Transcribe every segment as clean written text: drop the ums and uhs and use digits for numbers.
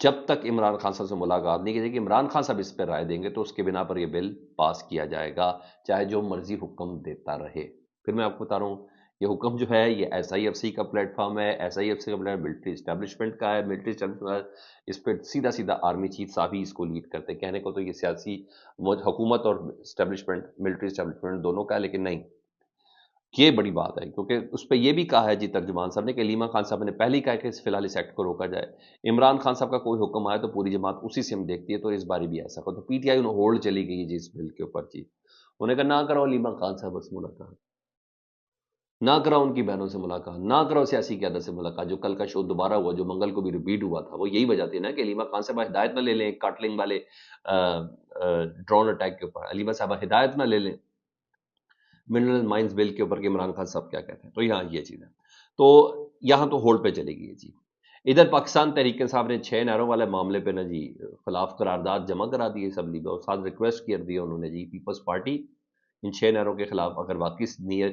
جب تک عمران خان صاحب سے ملاقات نہیں کی جائے گی، عمران خان صاحب اس پہ رائے دیں گے تو اس کے بنا پر یہ بل پاس کیا جائے گا، چاہے جو مرضی حکم دیتا رہے۔ پھر میں آپ کو بتا رہا ہوں، یہ حکم جو ہے یہ ایس آئی ایف سی کا پلیٹ فارم ہے، ایس آئی ایف سی کا پلیٹ ملٹری اسٹیبلشمنٹ کا ہے، ملٹری اسٹیبلشمنٹ اس پہ سیدھا سیدھا آرمی چیف صاحب ہی اس کو لیڈ کرتے ہیں۔ کہنے کو تو یہ سیاسی حکومت اور اسٹیبلشمنٹ، ملٹری اسٹیبلشمنٹ دونوں کا ہے، لیکن نہیں، یہ بڑی بات ہے کیونکہ اس پہ یہ بھی کہا ہے جی ترجمان صاحب نے کہ علیمہ خان صاحب نے پہلے ہی کہا کہ فی الحال اس ایکٹ کو روکا جائے، عمران خان صاحب کا کوئی حکم آئے تو پوری جماعت اسی سے ہم دیکھتی ہے، تو اس باری بھی ایسا ہو تو پی ٹی آئی انہوں ہولڈ چلی گئی جی اس بل کے اوپر جی، انہیں کہا نہ کرو علیمہ خان صاحب سے ملاقات، نہ کراؤ ان کی بہنوں سے ملاقات، نہ کراؤ سیاسی قیادت سے ملاقات۔ جو کل کا شو دوبارہ ہوا، جو منگل کو بھی ریپیٹ ہوا تھا، وہ یہی وجہ تھی نا کہ علیمہ خان صاحبہ ہدایت نہ لے لیں کاٹلنگ والے ڈرون اٹیک کے اوپر، علیمہ صاحبہ ہدایت نہ لے لیں منرل مائنز بل کے اوپر کہ عمران خان صاحب کیا کہتے ہیں، تو یہاں یہ چیز ہے، تو یہاں تو ہولڈ پہ چلے گی جی۔ ادھر پاکستان تحریک انصاف نے 6 نہروں والے معاملے پہ نا جی خلاف قرارداد جمع کرا دی اسمبلی میں، اور ساتھ ریکویسٹ کر دی انہوں نے جی پیپلز پارٹی ان 6 نہروں کے خلاف اگر واقعی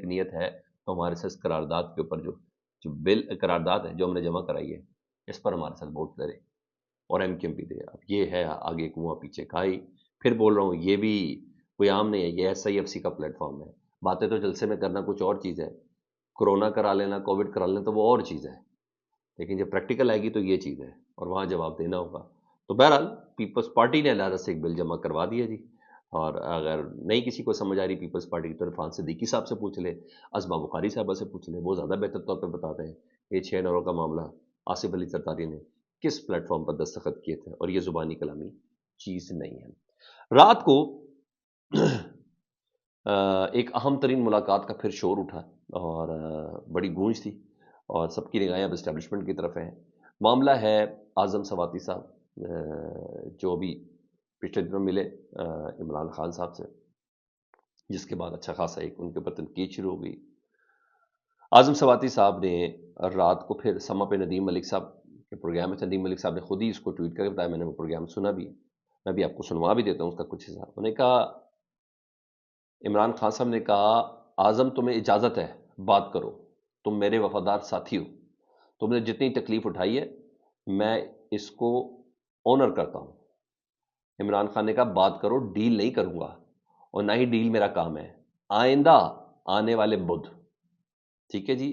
نیت ہے تو ہمارے ساتھ قرارداد کے اوپر جو بل قرارداد ہے جو ہم نے جمع کرائی ہے اس پر ہمارے ساتھ ووٹ کرے اور ایم کیو ایم پی دے۔ اب یہ ہے آگے کنواں پیچھے کھائی، پھر بول رہا ہوں یہ بھی کوئی عام نہیں ہے، یہ ایس آئی ایف سی کا پلیٹ فارم ہے، باتیں تو جلسے میں کرنا کچھ اور چیز ہے، کرونا کرا لینا، کووڈ کرا لینا تو وہ اور چیز ہے، لیکن جب پریکٹیکل آئے گی تو یہ چیز ہے اور وہاں جواب دینا ہوگا۔ تو بہرحال پیپلز پارٹی نے علیحدہ سے ایک بل جمع کروا دیا جی، اور اگر نہیں کسی کو سمجھ آ رہی پیپلز پارٹی کی تو عرفان صدیقی صاحب سے پوچھ لے، ازما بخاری صاحبہ سے پوچھ لے، وہ زیادہ بہتر طور پہ بتاتے ہیں یہ 6 نہروں کا معاملہ آصف علی زرداری نے کس پلیٹ فارم پر دستخط کیے تھے، اور یہ زبانی کلامی چیز نہیں ہے۔ رات کو ایک اہم ترین ملاقات کا پھر شور اٹھا اور بڑی گونج تھی اور سب کی نگاہیں اب اسٹیبلشمنٹ کی طرف ہیں۔ معاملہ ہے اعظم سواتی صاحب جو بھی پچھلے دنوں ملے عمران خان صاحب سے، جس کے بعد اچھا خاصا ایک ان کے اوپر تنقید شروع ہو گئی۔ اعظم سواتی صاحب نے رات کو پھر سما پہ ندیم ملک صاحب کے پروگرام میں، ندیم ملک صاحب نے خود ہی اس کو ٹویٹ کر کے بتایا، میں نے وہ پروگرام سنا بھی، میں بھی آپ کو سنوا بھی دیتا ہوں اس کا کچھ حصہ۔ انہوں نے کہا عمران خان صاحب نے کہا اعظم تمہیں اجازت ہے بات کرو، تم میرے وفادار ساتھی ہو، تم نے جتنی تکلیف اٹھائی ہے میں اس کو آنر کرتا ہوں۔ عمران خان نے کہا بات کرو، ڈیل نہیں کروں گا اور نہ ہی ڈیل میرا کام ہے، آئندہ آنے والے بدھ، ٹھیک ہے جی،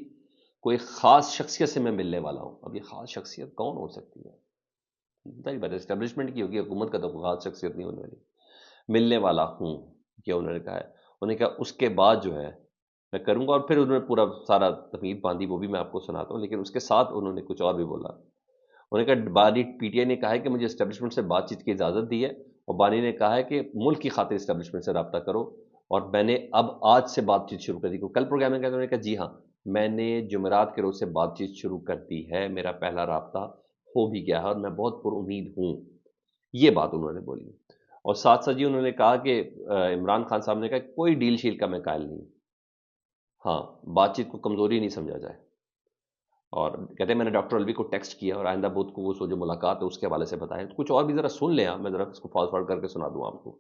کوئی خاص شخصیت سے میں ملنے والا ہوں۔ اب یہ خاص شخصیت کون ہو سکتی ہے؟ اسٹیبلشمنٹ کی ہوگی، حکومت کا تو کوئی خاص شخصیت نہیں ہونے والی، ملنے والا ہوں، یہ انہوں نے کہا ہے۔ انہوں نے کہا اس کے بعد جو ہے میں کروں گا، اور پھر انہوں نے پورا سارا تمہید باندھی، وہ بھی میں آپ کو سناتا ہوں، لیکن اس کے ساتھ انہوں نے کچھ اور بھی بولا۔ انہوں نے کہا بانی پی ٹی آئی نے کہا ہے کہ مجھے اسٹیبلشمنٹ سے بات چیت کی اجازت دی ہے، اور بانی نے کہا ہے کہ ملک کی خاطر اسٹیبلشمنٹ سے رابطہ کرو، اور میں نے اب آج سے بات چیت شروع کر دی۔ کل پروگرام میں انہوں نے کہا جی ہاں میں نے جمعرات کے روز سے بات چیت شروع کر دی ہے، میرا پہلا رابطہ ہو بھی گیا ہے اور میں بہت پر امید ہوں، یہ بات انہوں نے بولی۔ اور ساتھ ساتھ جی انہوں نے کہا کہ عمران خان صاحب نے کہا کوئی ڈیل شیل کا میں قائل نہیں، ہاں بات چیت کو کمزوری نہیں سمجھا جائے، اور کہتے ہیں میں نے ڈاکٹر الوی کو ٹیکسٹ کیا اور آئندہ بدھ کو وہ جو ملاقات ہے اس کے حوالے سے بتائیں۔ تو کچھ اور بھی ذرا سن لیں آپ، میں ذرا اس کو فاسٹ فارورڈ کر کے سنا دوں آپ کو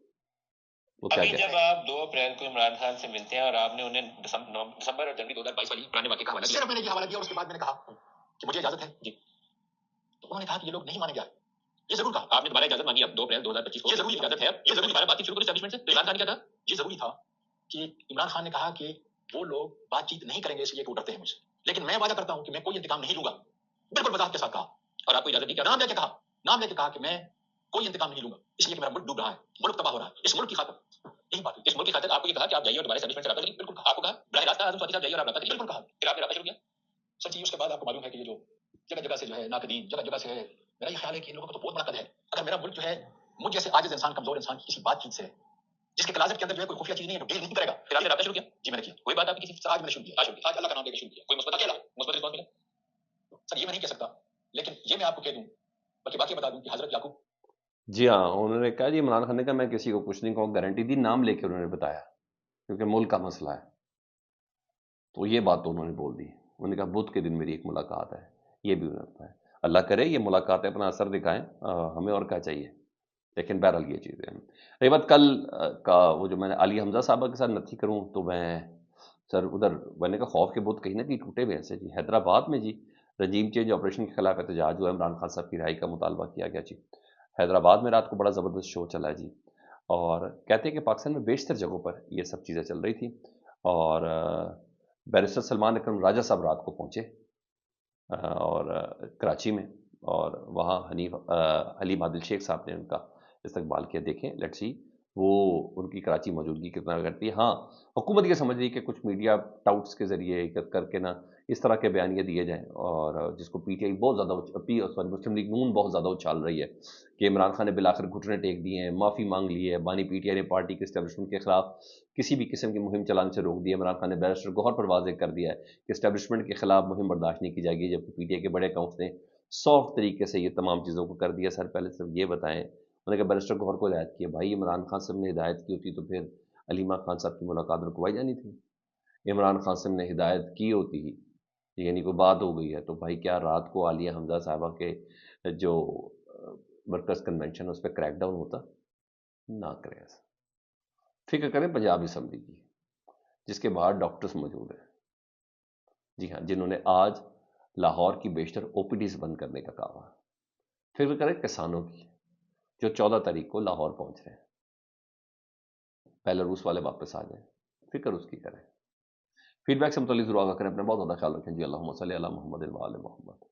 وہ کیا ابھی کہتے جب آپ 2 اپریل کو عمران خان سے ملتے ہیں اور آپ نے انہیں دسمبر اور جنوری 2022 والی پرانے واقعے کا حوالہ دیا، صرف میں نے یہ حوالہ دیا اور اس کے بعد میں نے کہا کہ مجھے اجازت ہے جی، تو انہوں نے کہا کہ یہ لوگ نہیں مانیں گے، یہ ضرور کہا آپ نے دوبارہ اجازت مانگی اب 2 اپریل 2025 کو، یہ ضروری اجازت ہے، یہ ضروری دوبارہ بات چیت شروع کرو اسٹیبلشمنٹ سے۔ عمران خان نے کہا تھا یہ ضروری تھا کہ عمران خان نے کہا کہ وہ لوگ بات چیت نہیں کریں گے اس لیے کہ وہ ڈرتے ہیں مجھ سے، لیکن میں وعدہ کرتا ہوں کہ میں کوئی انتقام نہیں لوں گا، بالکل وضاحت کے ساتھ کہا، اور آپ کو اجازت دی کہ نام لے کے کہا، نام لے کے کہا کہ میں کوئی انتقام نہیں لوں گا اس لیے کہ میرا ملک ڈوب رہا ہے، ملک تباہ ہو رہا ہے، اس ملک کی خاطر، یہی بات اس ملک کی خاطر آپ کو یہ کہا کہ آپ جائیے اور دوبارہ اسٹیبلشمنٹ سے رابطہ کریے، بالکل کہا، آپ کو کہا براہ راست اعظم سواتی صاحب جائیے اور رابطہ کریے، بالکل کہا، پھر آپ نے رابطہ شروع کیا۔ سچی اس کے بعد آپ کو معلوم ہے کہ یہ جو جگہ جگہ سے جو ہے ناقدین جگہ جگہ سے، میرا یہ خیال ہے کہ ان لوگوں کو تو بہت بڑا قد ہے، اگر میرا ملک جو ہے مجھ جیسے عاجز انسان کمزور انسان کی کسی بات چیت سے جس کے کلازٹ کے اندر جو ہے کوئی خفیہ چیز نہیں ہے ڈیل نہیں کرے گا، پھر آپ نے رابطہ شروع کیا جی میں نے کیا، کوئی بات آپ کی کسی سے آج میں نے شروع کیا، آج اللہ کا نام لے کے شروع کیا، کوئی مثبت اکیلا مثبت رسپانس ملا سر، یہ میں نہیں کہہ سکتا، لیکن یہ میں آپ کو کہہ دوں بلکہ باقی بتا دوں کہ حضرت یعقوب، جی ہاں انہوں نے کہا جی عمران خان نے کہا میں کسی کو کچھ نہیں کہوں، گارنٹی دی، نام لے کے انہوں نے بتایا کیونکہ ملک کا مسئلہ ہے، تو یہ بات تو انہوں نے بول دی۔ انہوں نے کہا بدھ کے دن میری ایک ملاقات ہے، یہ بھی انہوں نے بتایا، اللہ کرے یہ ملاقاتیں اپنا اثر دکھائیں، ہمیں اور کیا چاہیے، لیکن بہرحال یہ چیزیں ہیں۔ رہی بات کل کا وہ جو میں نے علی حمزہ صاحبہ کے ساتھ نتھی کروں تو میں سر ادھر میں نے کہا خوف کے بت کہیں نہ کہیں ٹوٹے ہوئے ایسے جی، حیدرآباد میں جی رجیم چینج آپریشن کے خلاف احتجاج ہوا، عمران خان صاحب کی رہائی کا مطالبہ کیا گیا جی۔ حیدرآباد میں رات کو بڑا زبردست شو چلا جی، اور کہتے ہیں کہ پاکستان میں بیشتر جگہوں پر یہ سب چیزیں چل رہی تھیں، اور بیرسٹر سلمان اکرم راجہ صاحب رات کو پہنچے اور کراچی میں، اور وہاں حلیم عادل شیخ صاحب نے ان کا استقبال کیا۔ دیکھیں لیٹ سی وہ ان کی کراچی موجودگی کتنا کرتی ہے۔ ہاں، حکومت یہ سمجھ رہی ہے کہ کچھ میڈیا ٹاؤٹس کے ذریعے کر کے نا اس طرح کے بیانیے دیے جائیں، اور جس کو پی ٹی آئی بہت زیادہ مسلم لیگ نون بہت زیادہ اچھال رہی ہے کہ عمران خان نے بالآخر گھٹنے ٹیک دیے ہیں، معافی مانگ لی ہے، بانی پی ٹی آئی نے پارٹی کے اسٹیبلشمنٹ کے خلاف کسی بھی قسم کی مہم چلانے سے روک دی ہے۔ عمران خان نے بیرسٹر گوہر پر واضح کر دیا ہے کہ اسٹیبلشمنٹ کے خلاف مہم برداشت نہیں کی جائے گی، جبکہ پی ٹی آئی کے بڑے اکاؤنٹس نے سافٹ طریقے سے یہ تمام چیزوں کو کر دیا۔ سر پہلے صرف یہ بتائیں، انہوں نے کہا بیرسٹر گوہر کو ہدایت کی ہے، بھائی عمران خان صاحب نے ہدایت کی ہوتی تو پھر علیمہ خان صاحب کی ملاقات رکوائی جانی تھی۔ عمران خان صاحب نے ہدایت کی ہوتی ہی، یعنی کوئی بات ہو گئی ہے تو بھائی کیا رات کو عالیہ حمزہ صاحبہ کے جو ورکرز کنونشن اس پہ کریک ڈاؤن ہوتا؟ نہ کریں ایسا۔ فکر کریں پنجاب اسمبلی کی، جس کے باہر ڈاکٹرز موجود ہیں، جی ہاں، جنہوں نے آج لاہور کی بیشتر او پی ڈیز بند کرنے کا کہا۔ فکر کریں کسانوں کی جو 14 تاریخ کو لاہور پہنچ رہے ہیں، بیلاروس والے واپس آ جائیں، فکر اس کی کریں۔ فیڈ بیک سے متعلق ضرور آگاہ کریں، اپنا بہت زیادہ خیال رکھیں جی۔ اللہم صلی علی محمد و آل محمد۔